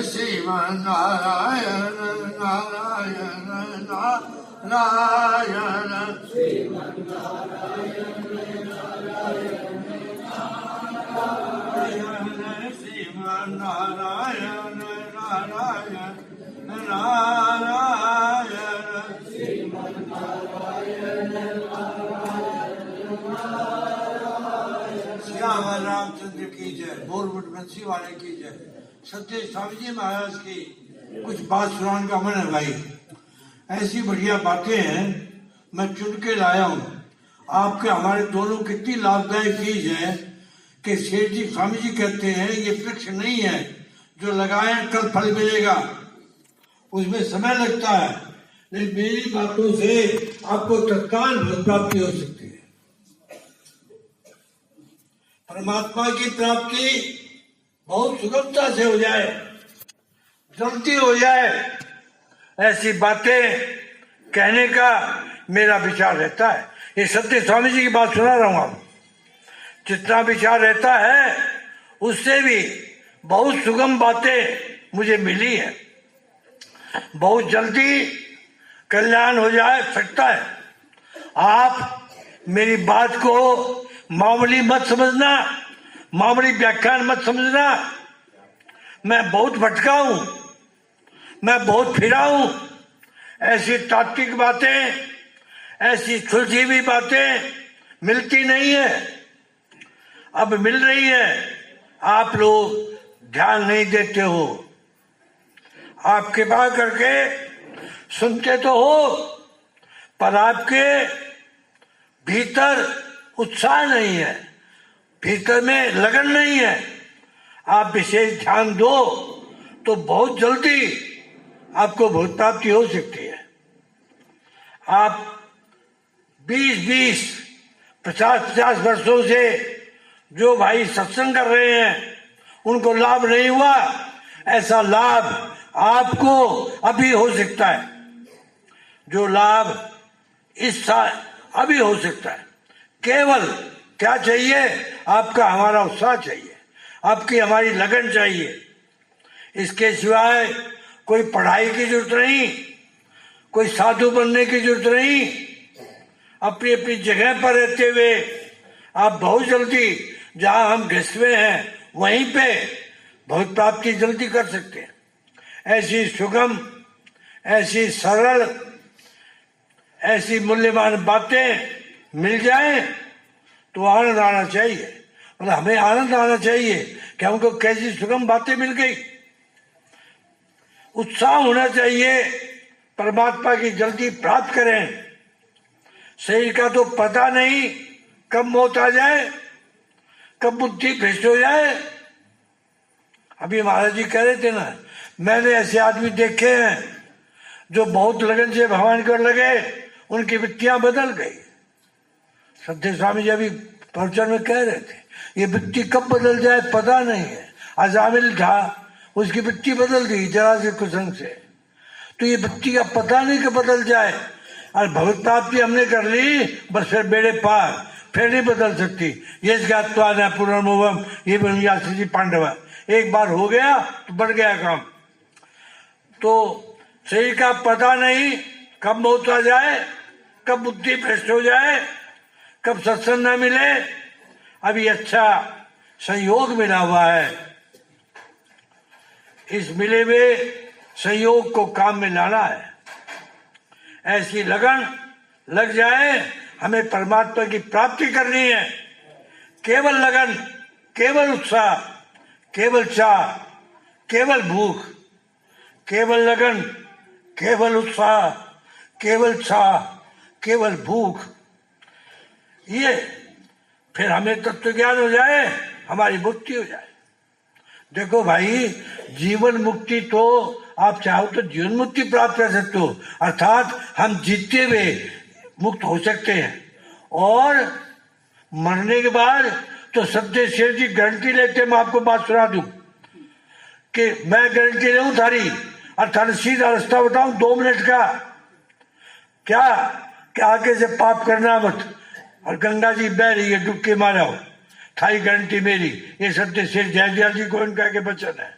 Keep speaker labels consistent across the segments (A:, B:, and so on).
A: श्रीमन्नारायण नारायण नारायण श्रीमन्नारायण नारायण श्याम रामचंद्र की जय, बोरबट बंसी वाले की जय, सत्य स्वामी जी महाराज की कुछ बात सुनाने का मन है भाई। ऐसी बढ़िया बातें हैं, मैं चुन के लाया हूँ। आपके हमारे दोनों कितनी लाभदायक चीज है कि शेर जी स्वामी जी कहते हैं ये वृक्ष नहीं है जो लगाए कल फल मिलेगा, उसमें समय लगता है, लेकिन मेरी बातों से आपको तत्काल फल प्राप्ति हो सकती है। परमात्मा की प्राप्ति बहुत सुगमता से हो जाए, जल्दी हो जाए, ऐसी बातें कहने का मेरा विचार रहता है। ये सत्य स्वामी जी की बात सुना रहा हूं आपको। जितना विचार रहता है उससे भी बहुत सुगम बातें मुझे मिली है। बहुत जल्दी कल्याण हो जाए सकता है। आप मेरी बात को मामूली मत समझना, मामूली व्याख्यान मत समझना। मैं बहुत भटका हूं, मैं बहुत फिरा हूं। ऐसी तात्विक बातें, ऐसी सुलझी हुई बातें मिलती नहीं है। अब मिल रही है, आप लोग ध्यान नहीं देते हो। आप कृपा करके सुनते तो हो, पर आपके भीतर उत्साह नहीं है, भीतर में लगन नहीं है। आप विशेष ध्यान दो तो बहुत जल्दी आपको भूत प्राप्ति हो सकती है। आप 20-20, 50-50 वर्षों से जो भाई सत्संग कर रहे हैं उनको लाभ नहीं हुआ, ऐसा लाभ आपको अभी हो सकता है। जो लाभ इस साल अभी हो सकता है। केवल क्या चाहिए? आपका हमारा उत्साह चाहिए, आपकी हमारी लगन चाहिए। इसके सिवाय कोई पढ़ाई की जरूरत नहीं, कोई साधु बनने की जरूरत नहीं। अपनी अपनी जगह पर रहते हुए आप बहुत जल्दी, जहां हम घिसवे हैं वहीं पे बहुत प्राप्ति जल्दी कर सकते हैं। ऐसी सुगम, ऐसी सरल, ऐसी मूल्यवान बातें मिल जाए तो आनंद आना चाहिए। मतलब हमें आनंद आना चाहिए कि हमको कैसी सुगम बातें मिल गई। उत्साह होना चाहिए, परमात्मा की जल्दी प्राप्त करें। शरीर का तो पता नहीं कब मौत आ जाए, कब बुद्धि भ्रष्ट हो जाए। अभी महाराज जी कह रहे थे ना, मैंने ऐसे आदमी देखे हैं जो बहुत लगन से भगवान की ओर लगे, उनकी वृत्तियां बदल गई। सत्य स्वामी जी अभी प्रवचन में कह रहे थे, ये वृत्ति कब बदल जाए पता नहीं है। अजामिल था, उसकी वृत्ति बदल गई जरा से कुसंग से। तो ये वृत्ति का पता नहीं कब बदल जाए। और भगवत प्राप्ति हमने कर ली, बस फिर बेड़े पार, फिर नहीं बदल सकती। ये ज्ञातवा न पुनर्मोहम ये बनयासी पांडव, एक बार हो गया तो बढ़ गया काम। तो शरीर का पता नहीं कब मौत आ जाए, कब बुद्धि भ्रष्ट हो जाए, कब सत्संग न मिले। अभी अच्छा संयोग मिला हुआ है, इस मिले हुए संयोग को काम में लाना है। ऐसी लगन लग जाए, हमें परमात्मा की प्राप्ति करनी है। केवल लगन, केवल उत्साह, केवल चाह, केवल भूख, केवल लगन, केवल उत्साह, केवल चाह, केवल भूख, ये फिर हमें तत्व ज्ञान हो जाए, हमारी मुक्ति हो जाए। देखो भाई, जीवन मुक्ति तो आप चाहो तो जीवन मुक्ति प्राप्त कर सकते हो, अर्थात हम जीते हुए मुक्त हो सकते हैं। और मरने के बाद तो सत्य शेर जी गारंटी लेते, मैं आपको बात सुना दूं कि मैं गारंटी लूं थारी, और थारी सीधा रास्ता बताऊं 2 मिनट का। क्या कि आगे से पाप करना मत, और गंगा जी बह रही है, डुबके मारा हो, थाई गारंटी मेरी। ये सत्य शेर जयदयाल जी को इनका के वचन है।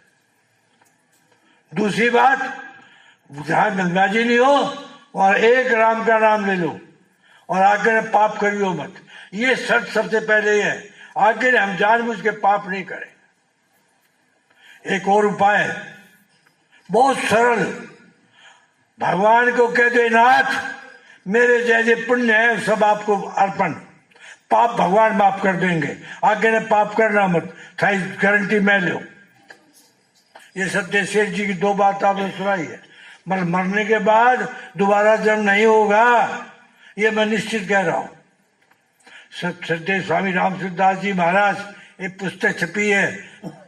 A: दूसरी बात, जहां गंगा जी नहीं हो और एक राम का नाम ले लो और आगे पाप करियो मत। ये शर्त सबसे पहले है, आगे हम जानबूझ के पाप नहीं करें। एक और उपाय है, बहुत सरल, भगवान को कह दे, नाथ मेरे जैसे पुण्य है सब आपको अर्पण, पाप भगवान माफ कर देंगे, आगे ने पाप करना मत, थाई गारंटी मैं लो। ये सत्य शेर जी की 2 बात आपने सुनाई है। मतलब मरने के बाद दोबारा जन्म नहीं होगा, ये मैं निश्चित कह रहा हूं। सत्य स्वामी रामसूरदास जी महाराज, एक पुस्तक छपी है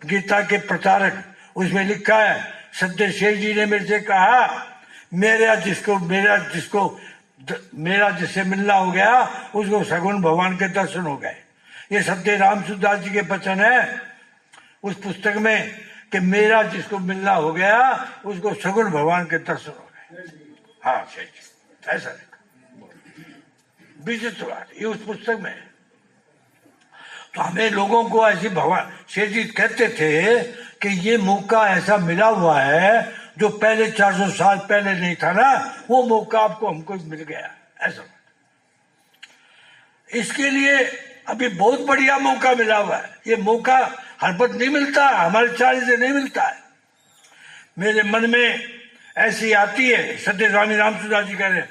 A: गीता के प्रचारक, उसमें लिखा है, सत्य शेर जी ने मेरे से कहा, मेरा जिससे मिलना हो गया उसको सगुन भगवान के दर्शन हो गए। ये सत्य रामसूरदास जी के वचन है उस पुस्तक में कि मेरा जिसको मिलना हो गया उसको सगुन भगवान के दर्शन हो गए। हाँ सही, ऐसा विचित्र बात ये उस पुस्तक में। तो हमें लोगों को ऐसी, भगवान शेर जी कहते थे कि ये मौका ऐसा मिला हुआ है जो पहले 400 साल पहले नहीं था ना, वो मौका आपको हमको मिल गया, ऐसा। इसके लिए अभी बहुत बढ़िया मौका मिला हुआ है। ये मौका हर वक्त नहीं मिलता, हमारे चाल से नहीं मिलता है। मेरे मन में ऐसी आती है, सत्य स्वामी रामसूरदास जी कह रहे हैं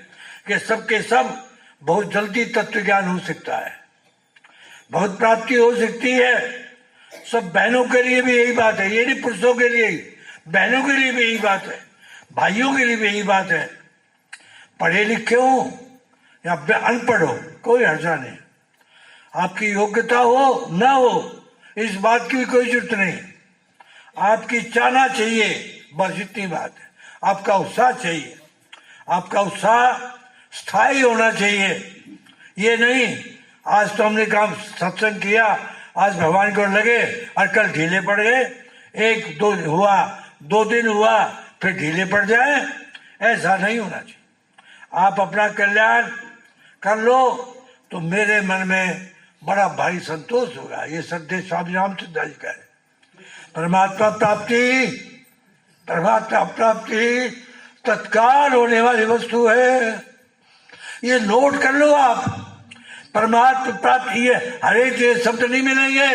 A: कि सबके सब बहुत जल्दी तत्व ज्ञान हो सकता है, बहुत प्राप्ति हो सकती है। सब बहनों के लिए भी यही बात है, ये नहीं पुरुषों के लिए ही, बहनों के लिए भी यही बात है, भाइयों के लिए भी यही बात है। पढ़े लिखे हो या अनपढ़ हो, कोई हर्जा नहीं, आपकी योग्यता हो ना हो इस बात की भी कोई जरूरत नहीं, आपकी चाहना चाहिए, बस इतनी बात है। आपका उत्साह चाहिए, आपका उत्साह स्थायी होना चाहिए। ये नहीं आज तो हमने काम सत्संग किया, आज भगवान को लगे और कल ढीले पड़ गए, 2 दिन हुआ फिर ढीले पड़ जाए, ऐसा नहीं होना चाहिए। आप अपना कल्याण कर लो तो मेरे मन में बड़ा भारी संतोष होगा। ये सत्य स्वामी रामसूरदास जी कह रहे, परमात्मा प्राप्ति तत्काल होने वाली वस्तु है। ये नोट कर लो आप, परमात्मा प्राप्ति है, हर एक शब्द नहीं मिलेंगे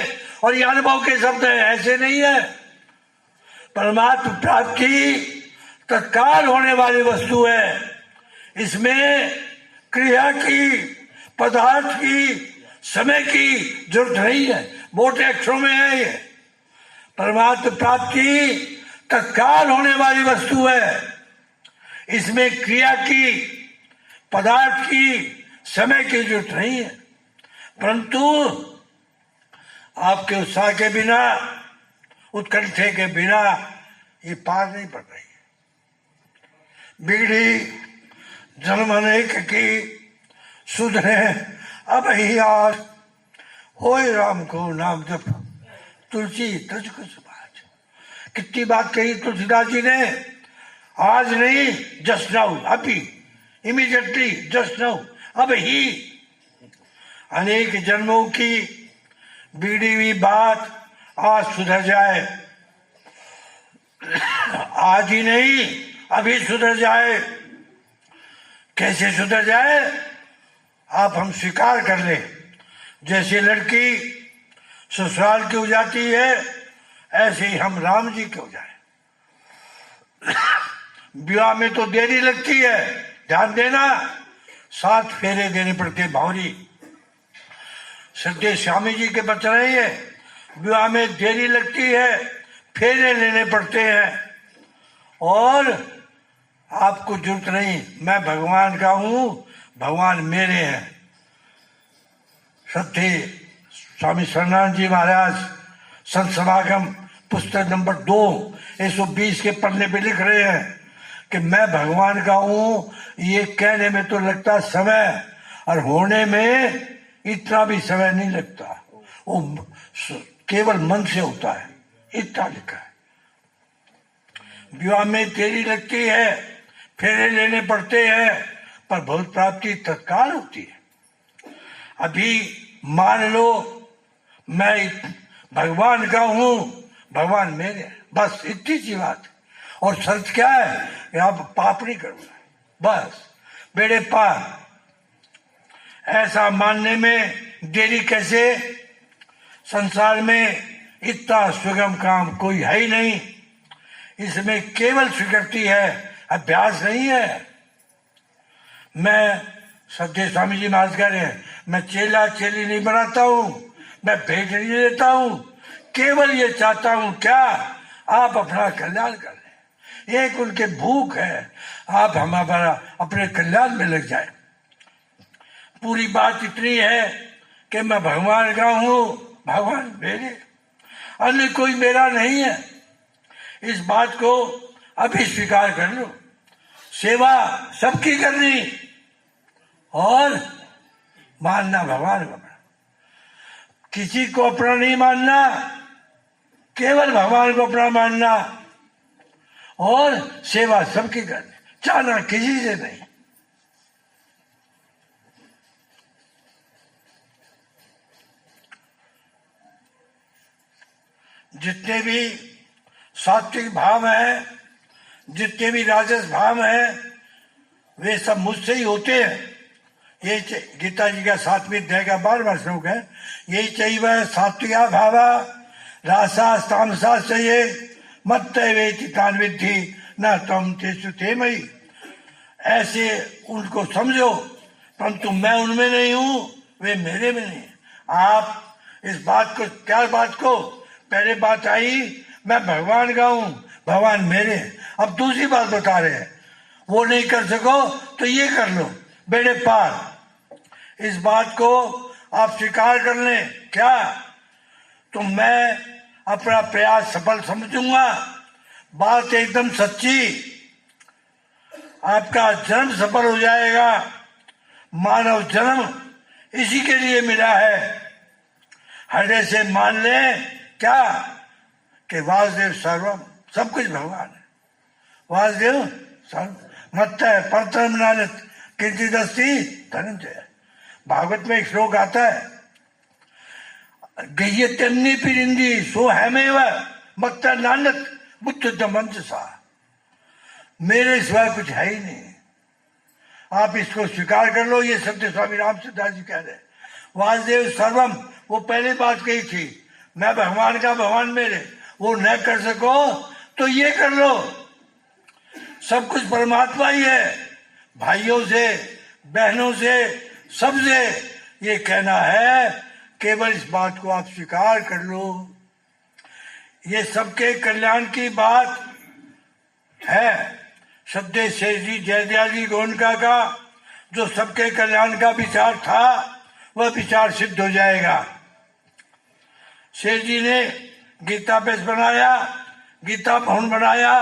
A: और ये अनुभव के शब्द है, ऐसे नहीं है। परमात्मा प्राप्ति तत्काल होने वाली वस्तु है, इसमें क्रिया की, पदार्थ की, समय की जरूरत नहीं है, मोटे अक्षरों में है ये। परमात्मा प्राप्ति तत्काल होने वाली वस्तु है, इसमें क्रिया की, पदार्थ की, समय की जरूरत नहीं है। परंतु आपके उत्साह के बिना, उत्कंठे के बिना ये पार नहीं पड़ रही है। बिगड़ी जन्म अनेक की सुधरे अब ही आज, होए राम को नाम जप तुलसी तुझको समाज। कितनी बात कही तुलसीदास जी ने, आज नहीं, जस्ट नाउ, अभी, इमीडिएटली, जस्ट नाउ, अब ही। अनेक जन्मों की बिगड़ी हुई बात आज सुधर जाए, आज ही नहीं अभी सुधर जाए। कैसे सुधर जाए? आप हम स्वीकार कर ले, जैसे लड़की ससुराल की हो जाती है ऐसे ही हम राम जी के हो जाए। विवाह में तो देरी लगती है, ध्यान देना, 7 फेरे देने पड़ते भावरी। सत्य स्वामी जी के बच रहे हैं, विवाह में देरी लगती है, फेरे लेने पड़ते हैं। और आपको जरूरत नहीं, मैं भगवान का हूं, भगवान मेरे हैं। सत्य स्वामी सत्यनारायण जी महाराज संत समागम पुस्तक नंबर 2 120 के पन्ने पे लिख रहे हैं कि मैं भगवान का हूं। ये कहने में तो लगता समय, और होने में इतना भी समय नहीं लगता, वो केवल मन से होता है, इतना लिखा है। विवाह में देरी लगती है, फेरे लेने पड़ते हैं, पर भगवत प्राप्ति तत्काल होती है। अभी मान लो मैं भगवान का हूं, भगवान मेरे हैं, बस इतनी सी बात। और शर्त क्या है कि आप पाप नहीं करूंगा, बस बेड़े पार। ऐसा मानने में देरी कैसे? संसार में इतना सुगम काम कोई है ही नहीं। इसमें केवल स्वीकृति है, अभ्यास नहीं है। मैं सत्य स्वामी जी महाराज कह रहे हैं, मैं चेला चेली नहीं बनाता हूं, मैं भेंट नहीं देता हूं, केवल ये चाहता हूं क्या, आप अपना कल्याण कर लें। एक उनके भूख है, आप हमारा अपने कल्याण में लग जाए। पूरी बात इतनी है कि मैं भगवान का हूं, भगवान मेरे, अन्य कोई मेरा नहीं है। इस बात को अभी स्वीकार कर लो। सेवा सबकी करनी और मानना भगवान को अपना, किसी को अपना नहीं मानना, केवल भगवान को अपना मानना और सेवा सबकी करनी, चाहना किसी से नहीं। जितने भी सात्विक भाव हैं, जितने भी राजस भाव हैं, वे सब मुझसे ही होते हैं। ये गीता जी का 7वें अध्याय का 12वां श्लोक है। यही चाहिए सात्विका भावा रासा तामसा चाहिए मत वेति तान विद्धि न तम तेसु ते मई। ऐसे उनको समझो, परंतु मैं उनमें नहीं हूं, वे मेरे में नहीं। आप इस बात को, क्या बात को? पहले बात आई मैं भगवान का हूं, भगवान मेरे। अब दूसरी बात बता रहे हैं, वो नहीं कर सको तो ये कर लो, बेड़े पार। इस बात को आप स्वीकार कर लें क्या, तो मैं अपना प्रयास सफल समझूंगा। बात एकदम सच्ची, आपका जन्म सफल हो जाएगा। मानव जन्म इसी के लिए मिला है। हृदय से मान लें क्या कि वासुदेव सर्वम, सब कुछ भगवान है। वासुदेव सर्व मत है परतरम नानत किंचित अस्ति धनंजय। भागवत में एक श्लोक आता है, गह्यत्यन्नी पिरिंदी सो हैमेव मत नानत बुद्ध मंच सा। मेरे सिवाय कुछ है ही नहीं। आप इसको स्वीकार कर लो। ये सत्य स्वामी रामचंद्र जी कह रहे हैं, वासुदेव सर्वम, वो पहले बात कही थी, मैं भगवान का, भगवान मेरे। वो न कर सको तो ये कर लो, सब कुछ परमात्मा ही है। भाइयों से, बहनों से, सबसे ये कहना है, केवल इस बात को आप स्वीकार कर लो। ये सबके कल्याण की बात है। सत्य शेष जी जयदयाल जी गोनका का जो सबके कल्याण का विचार था, वह विचार सिद्ध हो जाएगा। शेष जी ने गीता पेश बनाया, गीता भवन बनाया,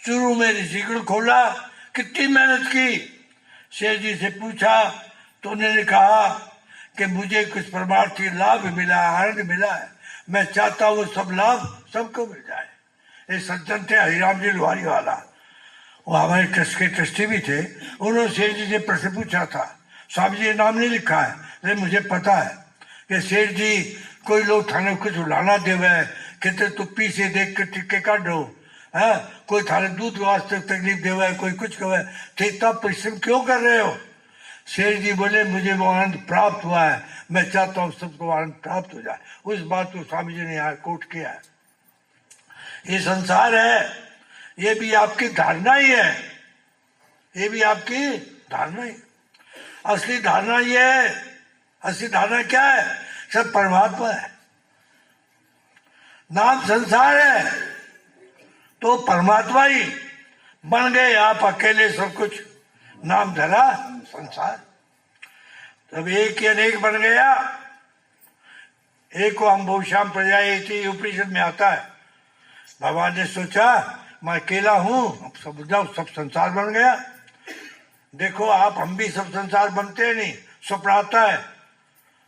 A: शुरू में ऋषिकुल खोला, कितनी मेहनत की। शेष जी से पूछा तो उन्होंने कहा कि मुझे कुछ परमार्थी लाभ मिला, आनंद मिला है, मैं चाहता हूँ सब लाभ सबको मिल जाए। एक सज्जन थे हरिराम जी लोहारी वाला, वो हमारे ट्रस्ट के ट्रस्टी भी थे। उन्होंने शेठ जी से प्रश्न पूछा था, स्वामी जी नाम नहीं लिखा है, लेकिन मुझे पता है कि शेठ जी कोई लोग थाने कुछ उलाना देवे, कहते तू पी से देख कर टिक्के काट दो है, कोई थाने दूध वास्ते तकलीफ देवे, कोई कुछ कहे, तो इतना परिश्रम क्यों कर रहे हो? शेर जी बोले मुझे वो आनंद प्राप्त हुआ है, मैं चाहता हूँ सबको आनंद प्राप्त हो जाए। उस बात को स्वामी जी ने यहाँ कोट किया है। ये संसार है, ये भी आपकी धारणा ही है, ये भी आपकी धारणा ही। असली धारणा ये है, असली धारणा क्या है? सब परमात्मा है। नाम संसार है तो परमात्मा ही बन गए आप अकेले सब कुछ, नाम धरा संसार। तब एक ही अनेक बन गया। एक को हम बहुश्याम प्रजाएं थी, उपनिषद में आता है। भगवान ने सोचा मैं अकेला हूं, सब सब संसार बन गया। देखो आप, हम भी सब संसार बनते हैं, नहीं स्वप्न आता है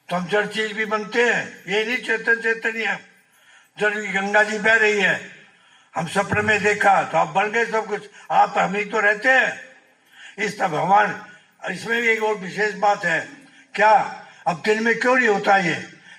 A: तो हम जड़ चीज भी बनते हैं। ये नहीं चेतन चेतन है, जड़ की गंगा जी बह रही है, हम सपने में देखा तो आप बन गए सब कुछ। आप हम ही तो रहते हैं। इस तरह भगवान इसमें भी एक और विशेष बात है, क्या अब दिन में क्यों नहीं होता ये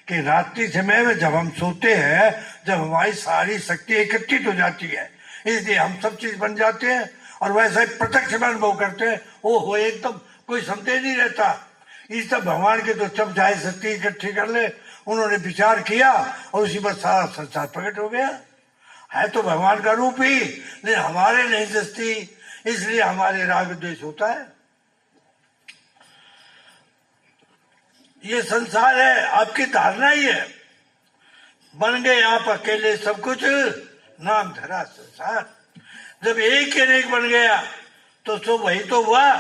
A: कि रात्रि समय में जब हम सोते हैं, जब हमारी सारी शक्ति एकत्रित हो जाती है, इसलिए हम सब चीज बन जाते हैं और वैसा ही प्रत्यक्ष में अनुभव करते हैं। ओ हो, एकदम कोई संदेह नहीं रहता। इस सब भगवान के तो जब चाहे शक्ति इकट्ठी कर ले, उन्होंने विचार किया और उसी पर सारा संसार प्रकट हो गया। है तो भगवान का रूप ही, लेकिन हमारे नहीं जस्ती, इसलिए हमारे राग द्वेष होता है। ये संसार है, आपकी धारणा ही है। बन गए आप अकेले सब कुछ, नाम धरा संसार। जब एक के एक बन गया तो सब वही तो हुआ।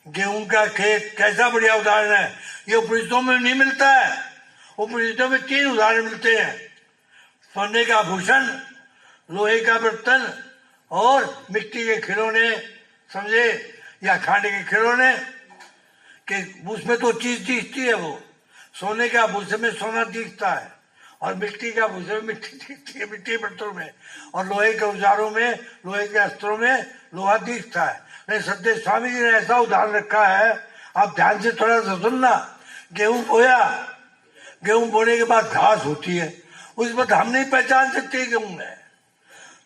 A: गेहूं का खेत कैसा बढ़िया उदाहरण है। ये उपनिषदों में नहीं मिलता है। उपनिषदों में 3 उदाहरण मिलते हैं, सोने का आभूषण, लोहे का बर्तन और मिट्टी के खिलौने, समझे, या खाने के खिलौने। कि उसमें तो चीज दिखती है, वो सोने के आभूषण में सोना दिखता है और मिट्टी का आभूषण में मिट्टी दिखती है, मिट्टी बर्तनों में, और लोहे के औजारों में, लोहे के अस्त्रों में लोहा दिखता है। नहीं, सत्य स्वामी जी ने ऐसा उदाहरण रखा है, आप ध्यान से थोड़ा सा सुनना। गेहूं बोया, गेहूं बोने के बाद घास होती है, उस वक्त हम नहीं पहचान सकते गेहूं है,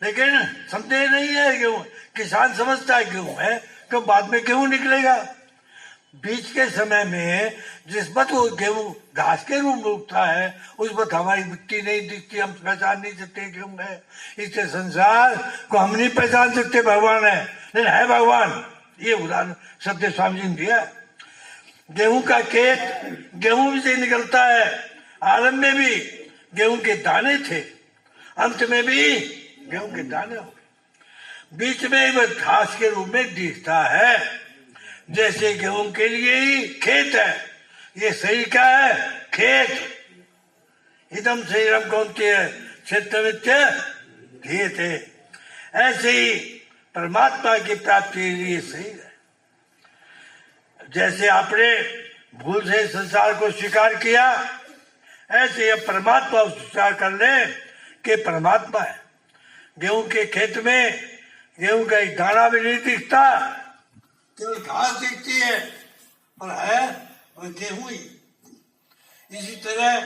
A: लेकिन संदेह नहीं है गेहूं, किसान समझता है गेहूं है, तो बाद में गेहूं निकलेगा। बीच के समय में जिस वक्त वो गेहूं घास के रूप में उगता है, उस वक्त हमारी मिट्टी नहीं दिखती, हम पहचान नहीं सकते गेहूं है। इससे संसार को हम नहीं पहचान सकते भगवान है, लेकिन है भगवान। ये उदाहरण सत्य स्वामी जी ने दिया। गेहूं का खेत गेहूं भी से निकलता है। आरंभ में भी गेहूं के दाने थे, अंत में भी गेहूं के दाने हो, बीच में वह घास के रूप में दिखता है। जैसे गेहूं के लिए ही खेत है, ये शरीर का है खेत। इदम शरीरम कौन्तेय क्षेत्रमित्य धीयते। ऐसे ही परमात्मा की प्राप्ति के लिए शरीर है। जैसे आपने भूल से संसार को स्वीकार किया, ऐसे अब परमात्मा को स्वीकार कर ले कि परमात्मा है। गेहूं के खेत में गेहूं का एक दाना भी नहीं दिखता, केवल घास दिखती है, और है वह गेहूं ही। इसी तरह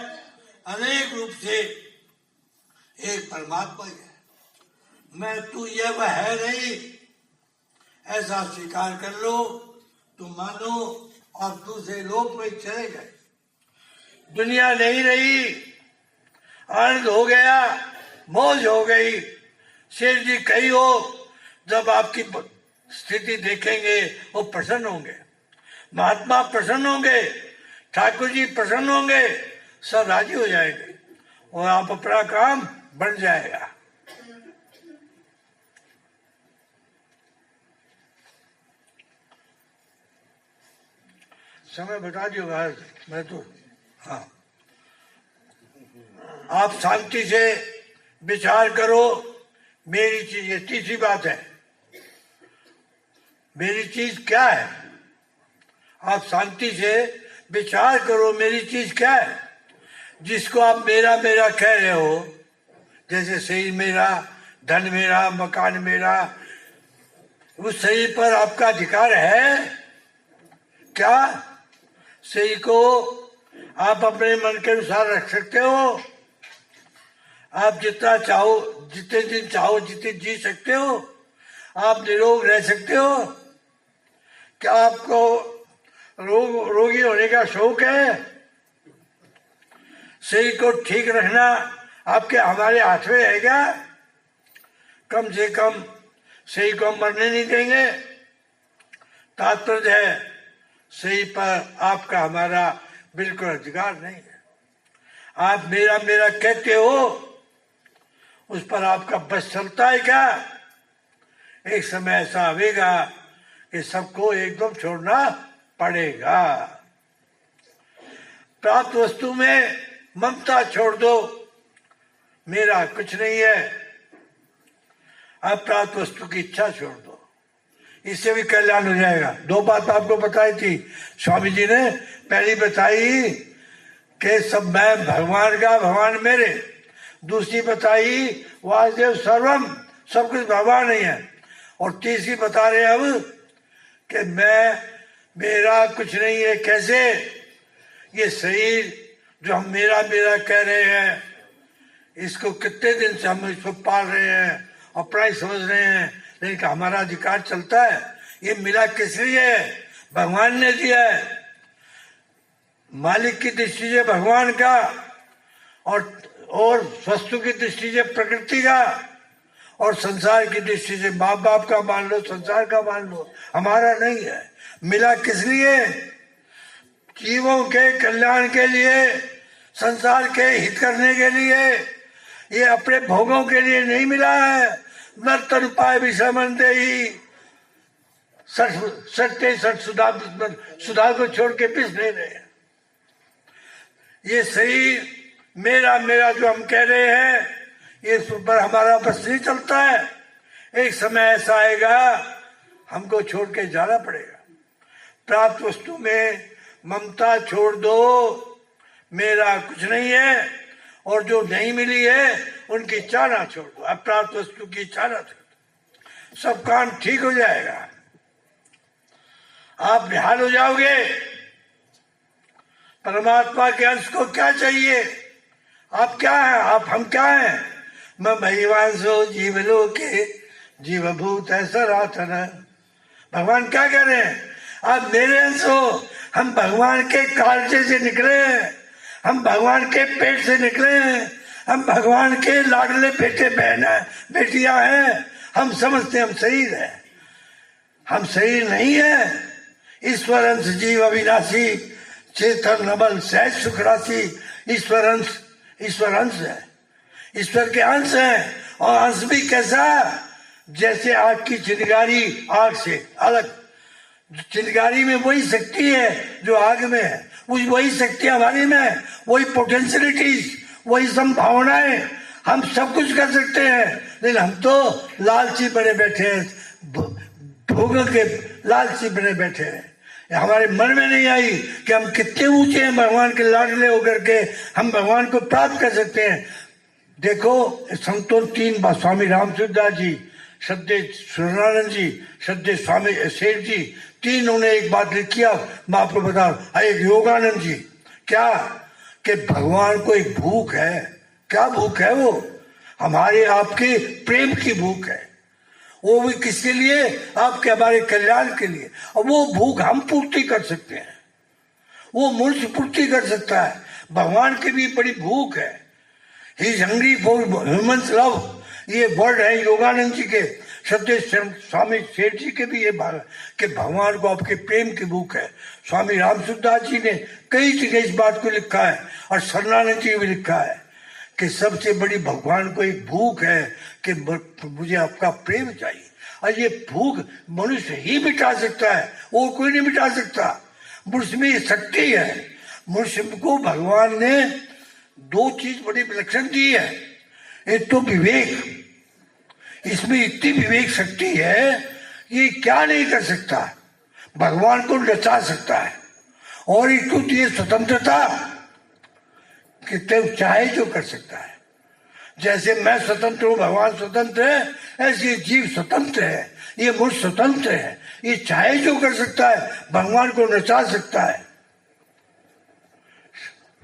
A: अनेक रूप से एक परमात्मा ही है। मैं तू यह वह है नहीं, ऐसा स्वीकार कर लो, तुम मानो और दूसरे लोक में चले गए। दुनिया नहीं रही, आनंद हो गया, मौज हो गई। शेर जी कही हो, जब आपकी स्थिति देखेंगे वो प्रसन्न होंगे, महात्मा प्रसन्न होंगे, ठाकुर जी प्रसन्न होंगे, सब राजी हो जाएंगे और आप अपना काम बन जाएगा। समय बता दियो मैं तो, हाँ, आप शांति से विचार करो। मेरी चीज, ये तीसरी बात है, मेरी चीज क्या है। आप शांति से विचार करो, मेरी चीज क्या है। जिसको आप मेरा मेरा कह रहे हो, जैसे शरीर मेरा, धन मेरा, मकान मेरा, उस शरीर पर आपका अधिकार है क्या? शरीर को आप अपने मन के अनुसार रख सकते हो। आप जितना चाहो, जितने दिन चाहो, जितने जी सकते हो। आप निरोग रह सकते हो। क्या आपको रोगी होने का शौक है? शरीर को ठीक रखना आपके हमारे हाथ में है क्या? कम से कम शरीर को मरने नहीं देंगे। तात्पर्य है, शरीर पर आपका हमारा बिल्कुल अधिकार नहीं है। आप मेरा मेरा कहते हो, उस पर आपका बस चलता है क्या? एक समय ऐसा आएगा कि सबको एकदम छोड़ना पड़ेगा। प्राप्त वस्तु में ममता छोड़ दो, मेरा कुछ नहीं है। अप्राप्त वस्तु की इच्छा छोड़ दो, इससे भी कल्याण हो जाएगा। 2 बात आपको बताई थी स्वामी जी ने। पहली बताई कि सब मैं भगवान का, भगवान मेरे। दूसरी बताई वासुदेव सर्वम, सब कुछ भगवान ही है। और तीसरी बता रहे अब कि मैं मेरा कुछ नहीं है कैसे? ये शरीर जो हम मेरा मेरा कह रहे हैं, इसको कितने दिन से हम इसको पाल रहे हैं, अपना ही समझ रहे हैं, लेकिन हमारा अधिकार चलता है। ये मिला किस लिए है? भगवान ने दिया है। मालिक की दृष्टि से भगवान का, और वस्तु की दृष्टि से प्रकृति का, और संसार की दृष्टि से माँ बाप का मान लो, संसार का मान लो, हमारा नहीं है। मिला किस लिए? जीवों के कल्याण के लिए, संसार के हित करने के लिए। ये अपने भोगों के लिए नहीं मिला है। नर्तन उपाय विषमन ही सत्य सट सुधा को छोड़ के पिस नहीं रहे। ये शरीर मेरा मेरा जो हम कह रहे हैं, ये पर हमारा बस नहीं चलता है। एक समय ऐसा आएगा हमको छोड़ के जाना पड़ेगा। प्राप्त वस्तु में ममता छोड़ दो, मेरा कुछ नहीं है, और जो नहीं मिली है उनकी चाहना छोड़ दो, अप्राप्त वस्तु की चाहना छोड़ दो, सब काम ठीक हो जाएगा। आप निहाल हो जाओगे। परमात्मा के अंश को क्या चाहिए? आप क्या हैं? आप हम क्या हैं? मैं महिवांशो जीवलोके जीवभूत है सनातन। भगवान क्या कह रहे हैं? आप मेरे अंश हो। हम भगवान के कालजे से निकले हैं, हम भगवान के पेट से निकले हैं, हम भगवान के लाडले बेटे बहन बेटियां हैं। हम समझते हम शरीर है, हम शरीर नहीं है। ईश्वर अंश जीव अविनाशी, चेतन नबल सहज सुख राशि। ईश्वर अंश है, ईश्वर के अंश है। और अंश भी कैसा? जैसे आग की चिंगारी आग से अलग। चिंगारी में वही शक्ति है जो आग में है, वही शक्ति हमारी में है, वही पोटेंशियलिटीज, वही संभावनाएं। हम सब कुछ कर सकते हैं, लेकिन हम तो लालची बने बैठे हैं, भोगों के लालची बने बैठे हैं। हमारे मन में नहीं आई कि हम कितने ऊंचे हैं भगवान के लाडले होकर के हम भगवान को प्राप्त कर सकते हैं। देखो संतों तीन बार, स्वामी रामसूरदास जी, श्रद्धे सुरानंद जी, श्रद्धे स्वामी सेठ जी, तीनों ने एक बात लिखी। मैं आपको बता, एक योगानंद जी, क्या कि भगवान को एक भूख है। क्या भूख है? वो हमारे आपके प्रेम की भूख है। वो भी किसके लिए? आपके हमारे कल्याण के लिए। और वो भूख हम पूर्ति कर सकते हैं, वो मनुष्य पूर्ति कर सकता है। भगवान की भी बड़ी भूख है। He is hungry for humans love, ये वर्ड है योगानंद जी के। सत्य स्वामी सेठ जी के भी ये भाव है कि भगवान को आपके प्रेम की भूख है। स्वामी रामसूरदास जी ने कई जगह इस बात को लिखा है, और शरणानंद जी भी लिखा है कि सबसे बड़ी भगवान को एक भूख है कि मुझे आपका प्रेम चाहिए। और ये भूख मनुष्य ही मिटा सकता है, और कोई नहीं मिटा सकता। मनुष्य में शक्ति है। मनुष्य को भगवान ने दो चीज बड़ी विलक्षण दी है। एक तो विवेक, इसमें इतनी विवेक शक्ति है, ये क्या नहीं कर सकता, भगवान को नचा सकता है। और एक तो ये स्वतंत्रता कि तू चाहे जो कर सकता है। जैसे मैं स्वतंत्र हूं, भगवान स्वतंत्र है, ऐसे जीव स्वतंत्र है, ये मनुष्य स्वतंत्र है, ये चाहे जो कर सकता है, भगवान को नचा सकता है।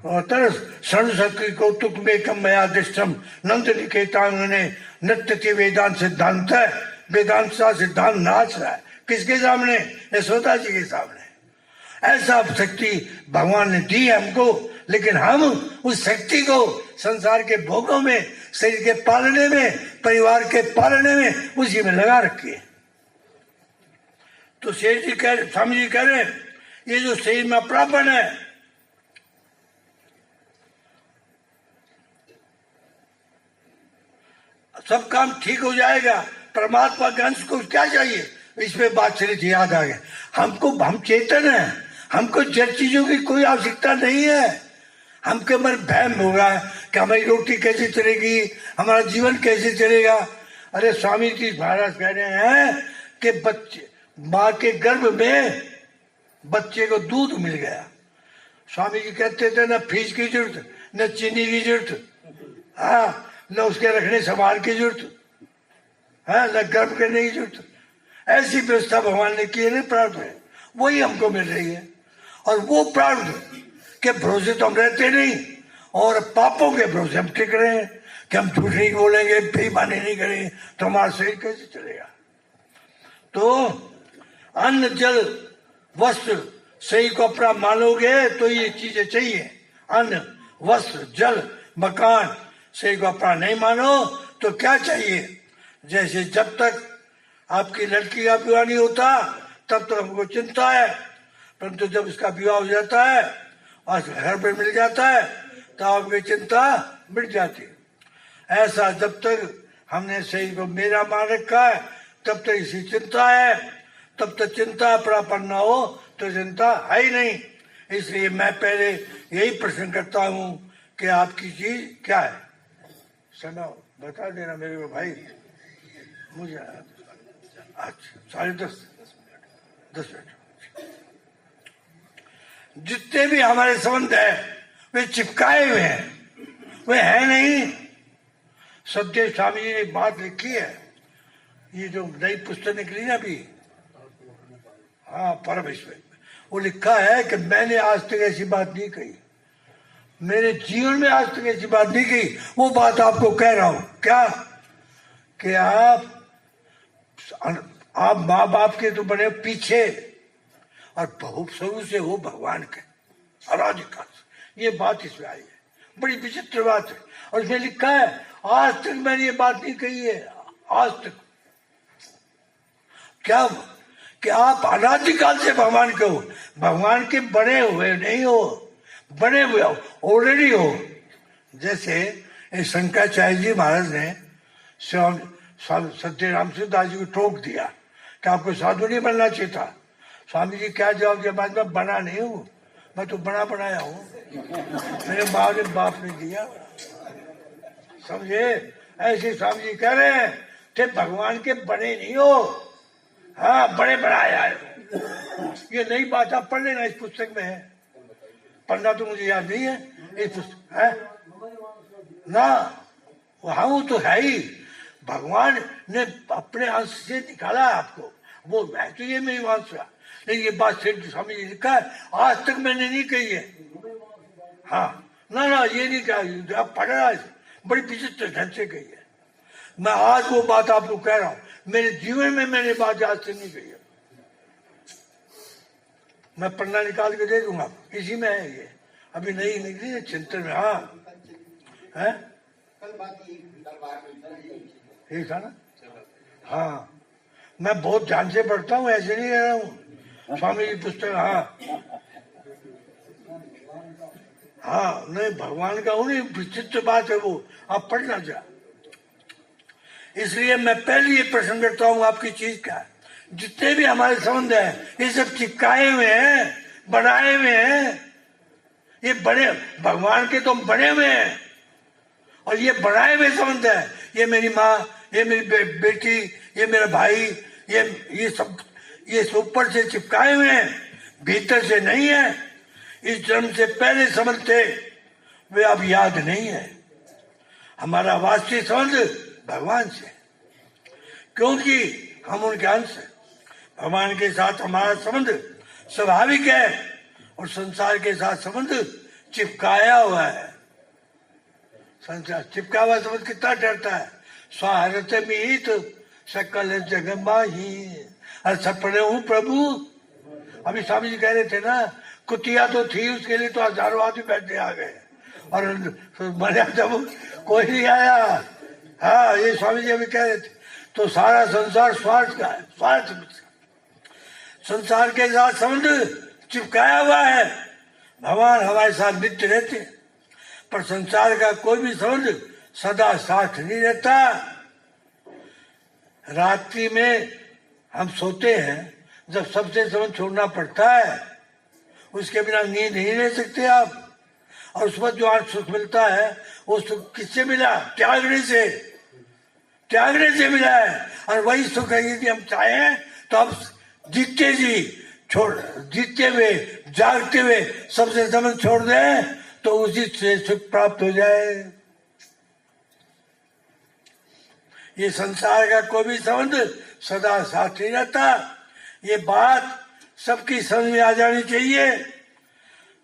A: शरण शक्ति कौतुक में कम मया दृष्टम नंद निकेतांगने नृत्य वेदांत सिद्धांत है। वेदांत का सिद्धांत नाच रहा है किसके सामने? यशोदा जी के सामने। ऐसा शक्ति भगवान ने दी हमको, लेकिन हम उस शक्ति को संसार के भोगों में, शरीर के पालने में, परिवार के पालने में, उसी में लगा रखिए। तो शेर जी कह, स्वामी जी कह रहे ये जो शरीर में अपनापन है, सब काम ठीक हो जाएगा। परमात्मा के अंश को क्या चाहिए? इसमें बात चली थी, याद आ गया हमको। हम चेतन हैं, हमको जड़ चीजों की कोई आवश्यकता नहीं है। हमके मन भ्रम होगा कि हमारी रोटी कैसे चलेगी, हमारा जीवन कैसे चलेगा। अरे स्वामी जी महाराज कह रहे हैं कि बच्चे माँ के गर्भ में बच्चे को दूध मिल गया। स्वामी जी कहते थे न फीस की जरूरत, न चीनी की जरूरत, हाँ, न उसके रखने संभाल की जरूरत है, न गर्भ करने की जरूरत। ऐसी व्यवस्था भगवान ने की है ना प्रार्थ में। वही हमको मिल रही है। और वो प्रारब्ध के भरोसे तो हम रहते नहीं, और पापों के भरोसे हम टिक रहे हैं कि हम झूठ नहीं बोलेंगे, बेईमानी नहीं करेंगे, तो हमारा शरीर कैसे चलेगा। तो अन्न जल वस्त्र सही को अपना मानोगे तो ये चीजें चाहिए। अन्न वस्त्र जल मकान सही को अपना नहीं मानो तो क्या चाहिए। जैसे जब तक आपकी लड़की का विवाह नहीं होता तब तो हमको चिंता है, परंतु जब इसका विवाह हो जाता है और घर पे मिल जाता है तो आपकी चिंता मिट जाती है। ऐसा जब तक हमने सही को मेरा मान रखा है तब तक इसी चिंता है, तब तक चिंता प्राप्त ना हो तो चिंता है ही नहीं। इसलिए मैं पहले यही प्रश्न करता हूँ कि आपकी चीज क्या है। समय बता देना मेरे भाई, मुझे अच्छा 10:30 जितने भी हमारे संबंध है वे चिपकाए हुए हैं, वे है नहीं। सत्य स्वामी जी ने बात लिखी है, ये जो नई पुस्तक निकली ना अभी, हाँ परमेश्वर, वो लिखा है कि मैंने आज तक ऐसी बात नहीं कही, मेरे जीवन में आज तक ऐसी बात नहीं कही। वो बात आपको कह रहा हूं क्या कि आप माँ बाप के तो बने पीछे और बहुत शुरू से हो भगवान के अराधिका। ये बात इसमें आई है, बड़ी विचित्र बात है। और इसमें लिखा है आज तक मैंने ये बात नहीं कही है, आज तक। क्या कि आप अनादिकाल से भगवान के हो, भगवान के बने हुए नहीं हो, बने हुए हो, ऑलरेडी हो। जैसे शंकराचार्य जी महाराज ने सत्यराम दास जी को टोक दिया कि आपको साधु नहीं बनना चाहिए था। स्वामी जी क्या जवाब दिया, बाद में बना नहीं हूं, मैं तो बना बनाया हूं, मेरे माँ ने बाप ने दिया। समझे, ऐसे स्वामी जी कह रहे हैं थे भगवान के बने नहीं हो, हाँ बड़े बनाया है। ये नई बात आप पढ़ लेना, इस पुस्तक में है, पढ़ना तो मुझे याद नहीं है, इस पुस्तक है ना। हाँ वो तो है ही, भगवान ने अपने अंश से निकाला आपको, वो है तो ये मेरी बात है। लेकिन ये बात स्वामी जी लिखा है आज तक मैंने नहीं कही है। हाँ ना ना ये नहीं कहा, आप पढ़ रहा है, बड़ी विचित्र ढंग से कही है। मैं आज वो बात आपको कह रहा हूं, मेरे जीवन में मैंने बात आज से नहीं कही है। मैं पन्ना निकाल के दे दूंगा, इसी में है ये, अभी नई निकली है चिंतन में। हाँ है ठीक था ना। हाँ मैं बहुत ध्यान से पढ़ता हूँ, ऐसे नहीं कह रहा हूँ, स्वामी की पुस्तक। हाँ हाँ नहीं भगवान का उन्हीं विचित्र बात है वो, आप पढ़ना चाह। इसलिए मैं पहले ये प्रश्न करता हूँ आपकी चीज क्या है। जितने भी हमारे संबंध है ये सब चिपकाए हुए हैं, बनाए हुए हैं। ये बड़े भगवान के तो बने हुए हैं, और ये बनाए हुए संबंध है। ये मेरी माँ, ये मेरी बेटी, ये मेरा भाई, ये सब ये ऊपर से चिपकाए हुए हैं, भीतर से नहीं है। इस जन्म से पहले संबंध थे वे अब याद नहीं है। हमारा वास्तविक संबंध भगवान से, क्योंकि हम उनके अंश हैं। भगवान के साथ हमारा संबंध स्वाभाविक है, और संसार के साथ संबंध चिपकाया हुआ है। संसार चिपका हुआ संबंध कितना डरता है। स्वाहरत मीत सकल जग माही, सपने हूँ प्रभु। अभी स्वामी जी कह रहे थे ना, कुतिया तो थी, उसके लिए तो हजारों आदमी बैठने आ गए, और मजा जब कोई नहीं आया। हाँ ये स्वामी जी अभी कह रहे थे। तो सारा संसार स्वार्थ का है, स्वार्थ। संसार के साथ संबंध चिपकाया हुआ है। भगवान हमारे साथ नित्य रहते, पर संसार का कोई भी संबंध सदा साथ नहीं रहता। रात्रि में हम सोते हैं, जब सबसे संबंध छोड़ना पड़ता है, उसके बिना नींद नहीं ले सकते आप। और उस वक्त जो आज सुख मिलता है वो सुख किससे मिला, त्यागने से, त्यागने से मिला है। और वही सुख है यदि हम चाहें तो हम जीतते जी जीतते हुए जागते हुए सबसे संबंध छोड़ दें तो उसी से सुख प्राप्त हो जाए। ये संसार का कोई भी संबंध सदा साथ नहीं रहता। ये बात सबकी समझ में आ जानी चाहिए।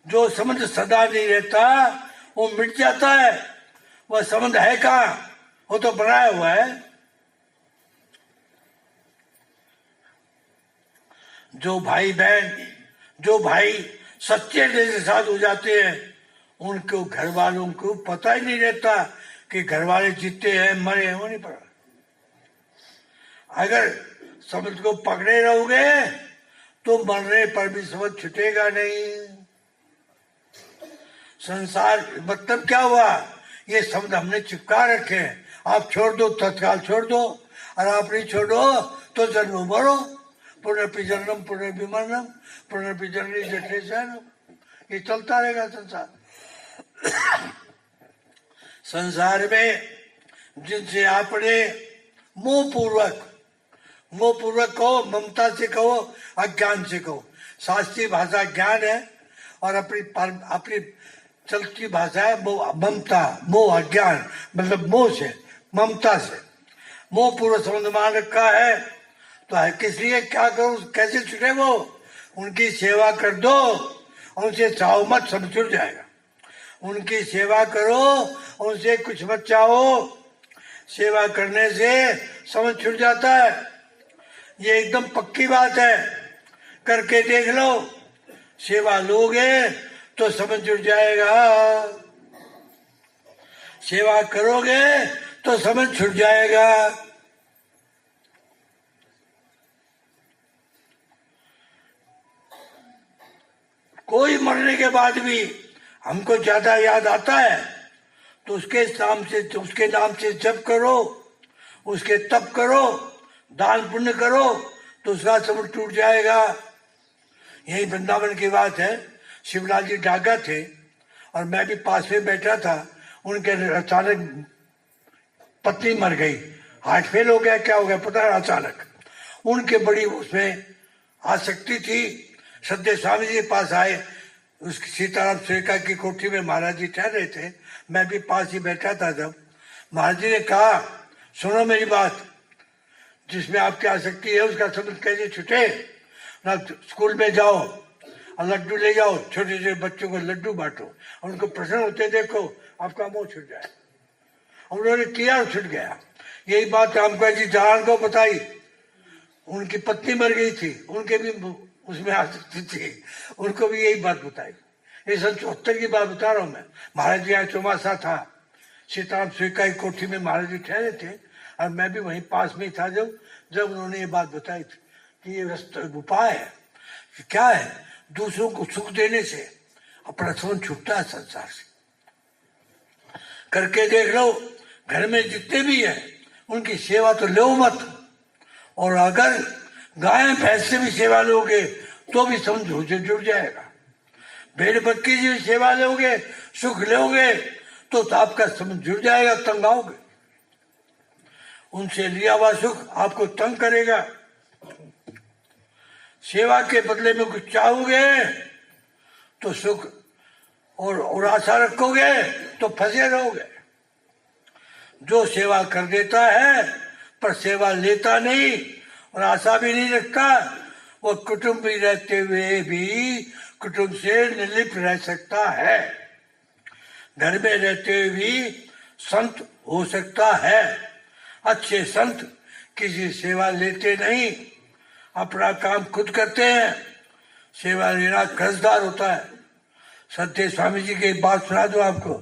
A: जो संबंध सदा नहीं रहता वो मिट जाता है। वह संबंध है कहाँ? वो तो बनाया हुआ है। जो भाई बहन, जो भाई सच्चे दिल के साथ हो जाते हैं, उनको घर वालों को पता ही नहीं रहता कि घर वाले जीते हैं मरे हैं, वो नहीं पता। अगर समझ को पकड़े रहोगे तो मरने पर भी समझ छूटेगा नहीं। संसार मतलब क्या हुआ? ये शब्द हमने चिपका रखे हैं। आप छोड़ दो तत्काल छोड़ दो, और आप नहीं छोड़ो तो जन्म मरो। पुनर्पि जन्म पुनर्पि मरणम पुनर्पि जननी जठरे शयनम। ये चलता रहेगा संसार। संसार में जिनसे आपने मोह पूर्वक कहो, ममता से कहो, अज्ञान से कहो। शास्त्रीय भाषा ज्ञान है और अपनी चलती भाषा है ममता, मोह, अज्ञान मतलब मोह से, ममता से। मोह पूर्व संबंध मान रखा है तो है किस लिए, क्या करो, कैसे छुटे वो? उनकी सेवा कर दो, उनसे चाहो मत, सब छुट जाएगा। उनकी सेवा करो, उनसे कुछ मत चाहो। सेवा करने से समझ छुट जाता है। ये एकदम पक्की बात है, करके देख लो। सेवा लोगे तो समझ छुट जाएगा। सेवा करोगे तो समझ छुट जाएगा। कोई मरने के बाद भी हमको ज्यादा याद आता है तो उसके नाम से जप करो, उसके तप करो, दान पुण्य करो, तो उसका समझ टूट जाएगा। यही वृंदावन की बात है। शिवलाल जी डागा थे और मैं भी पास में बैठा था। उनके अचानक पत्नी मर गई, हार्ट फेल हो गया, क्या हो गया पता है अचानक। उनके बड़ी उसमें आसक्ति थी। सत्य स्वामी जी के पास आए, उसकी सीताराम स्वेका की कोठी में महाराज जी ठहर रहे थे, मैं भी पास ही बैठा था। जब महाराज जी ने कहा, सुनो मेरी बात, जिसमें आपकी आसक्ति है उसका समझ कैसे छूटे ना। स्कूल में जाओ और लड्डू ले जाओ, छोटे छोटे बच्चों को लड्डू बांटो, उनको प्रसन्न होते देखो, आपका मोह छूट जाए। उन्होंने किया और छूट गया। यही बात रामकाज जी जहान को बताई। उनकी पत्नी मर गई थी, उनके भी उसमें आसक्ति थी, उनको भी यही बात बताई। ये 1974 की बात बता रहा हूँ मैं। महाराज जी यहाँ चौमासा था, सीताराम स्वेका की कोठी में महाराज जी ठहरे थे और मैं भी वहीं पास में था जब उन्होंने ये बात बताई थी कि ये उपाय है कि क्या है, दूसरों को सुख देने से अपना समझ छूटता है संसार से। करके देख लो। घर में जितने भी है उनकी सेवा तो लो मत, और अगर गाय भैंस से भी सेवा लोगे तो भी समझ जुड़ जाएगा। भेड़ बकरी से भी सेवा लोगे, सुख लोगे तो आपका समझ जुड़ जाएगा, तंग आओगे। उनसे लिया हुआ सुख आपको तंग करेगा। सेवा के बदले में कुछ चाहोगे तो सुख और आशा रखोगे तो फंसे रहोगे। जो सेवा कर देता है पर सेवा लेता नहीं और आशा भी नहीं रखता, वो कुटुंब भी रहते हुए भी कुटुंब से निर्लिप्त रह सकता है। घर में रहते हुए भी संत हो सकता है। अच्छे संत किसी सेवा लेते नहीं, अपना काम खुद करते हैं। सेवा लेना कर्जदार होता है। सत्य स्वामी जी की बात सुना दो आपको।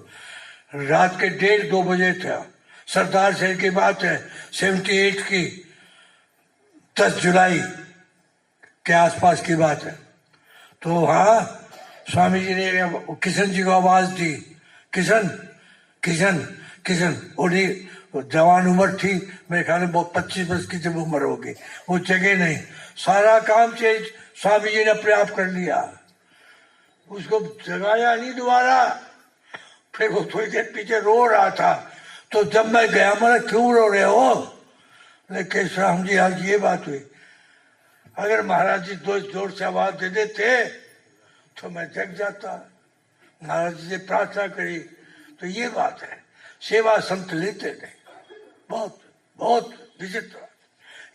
A: रात के 1:30-2 बजे था, सरदार शहर की बात है, 78 की 10 जुलाई के आसपास की बात है। तो हाँ, स्वामी जी ने किशन जी को आवाज दी, किशन किशन किशन। उन्हीं जवान उम्र थी, मेरे ख्याल में 25 वर्ष की जब उम्र होगी, वो जगह नहीं। सारा काम चेंज स्वामी जी ने अपने आप कर लिया, उसको जगाया नहीं दोबारा। फिर वो थोड़ी देर पीछे रो रहा था, तो जब मैं गया, मैंने क्यों रो रहे हो? लेकिन राम जी आज ये बात हुई, अगर महाराज जी दो जोर से आवाज दे देते तो मैं जग जाता। महाराज जी से प्रार्थना करी। तो ये बात है, सेवा संत लेते नहीं। बहुत बहुत विचित्र बात,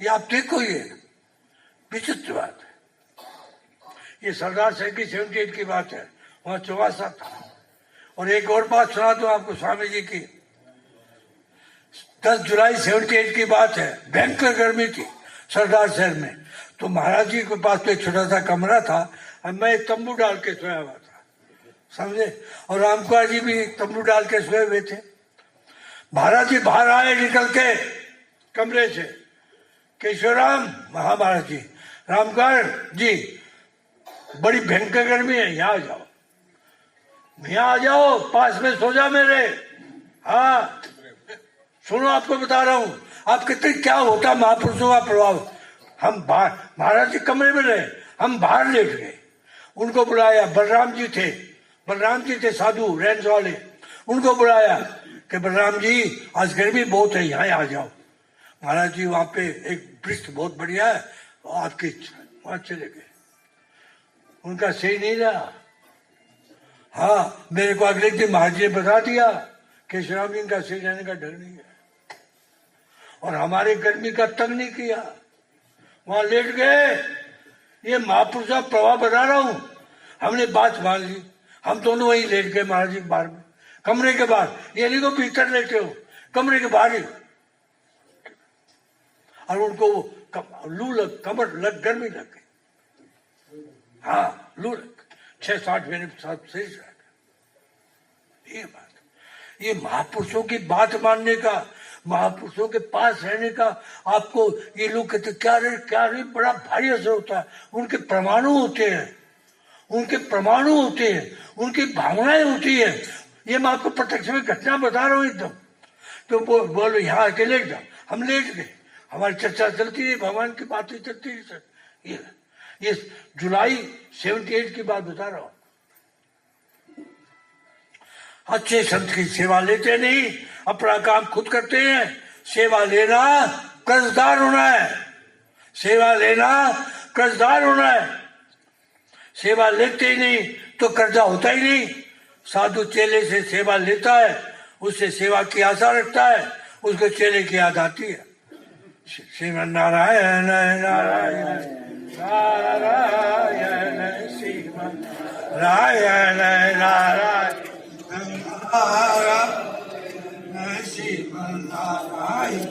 A: ये आप देखो, ये विचित्र बात है। ये सरदार साहब की 78 की बात है, वहां चौवासा था। और एक और बात सुना दूं आपको स्वामी जी की, 10 जुलाई 78 की बात है, भयंकर गर्मी थी सरदार शहर में। तो महाराज जी के पास तो एक छोटा सा कमरा था, और मैं एक तंबू डाल के सोया हुआ था, समझे। और रामकुमार जी भी तंबू डाल के सोए हुए थे। महाराज जी बाहर आए निकल के कमरे से, केशवराम महाराज जी, रामकुमार जी बड़ी भयंकर गर्मी है, यहाँ आ जाओ, यहाँ आ जाओ, पास में सो जा मेरे। हाँ सुनो, आपको बता रहा हूं आप कितने क्या होता महापुरुषों का प्रभाव। हम बाहर, महाराज जी कमरे में रहे, हम बाहर लेट गए। उनको बुलाया, बलराम जी थे साधु रेंज वाले, उनको बुलाया कि बलराम जी आज गर्मी बहुत है, यहाँ आ जाओ। महाराज जी वहां पे एक वृक्ष बहुत बढ़िया है, आपकी इच्छा, वहां चले गए। उनका सही नहीं रहा। हाँ मेरे को अगले दिन महाराज जी ने बता दिया केशवराम जी का सही रहने का डर नहीं है, और हमारे गर्मी का तंग नहीं किया, वहां लेट गए। ये महापुरुष का प्रभाव बता रहा हूं। हमने बात मान ली, हम दोनों वहीं लेट गए महाराज जी के बाहर में, कमरे के बाहर। ये नहीं को भीतर लेटे हो, कमरे के बाहर ही। और उनको लू लग, कमर लग, गर्मी लग गई। हाँ लू लग 6-8 मिनट साथ सही रह गए। ये बात, ये महापुरुषों की बात मानने का, महापुरुषों के पास रहने का आपको ये लोग कहते क्या रे बड़ा भारी असर होता है। उनके परमाणु होते हैं, उनकी भावनाएं होती है। ये मैं आपको प्रत्यक्ष में घटना बता रहा हूँ एकदम। तो बोलो यहाँ आके लेट जाओ, हम लेट गए, हमारी चर्चा चलती रही, भगवान की बातें चलती रही सर। ये जुलाई 78 की बात बता रहा हूँ। अच्छे संत की सेवा लेते नहीं, अपना काम खुद करते हैं। सेवा लेना कर्जदार होना है, सेवा लेना कर्जदार होना है। सेवा लेते ही नहीं तो कर्जा होता ही नहीं। साधु चेले से सेवा लेता है, उससे सेवा की आशा रखता है, उसको चेले की याद आती है। श्रीमन नारायण नारायण नारायण श्रीमन नारायण नारायण श्रीमन नारायण।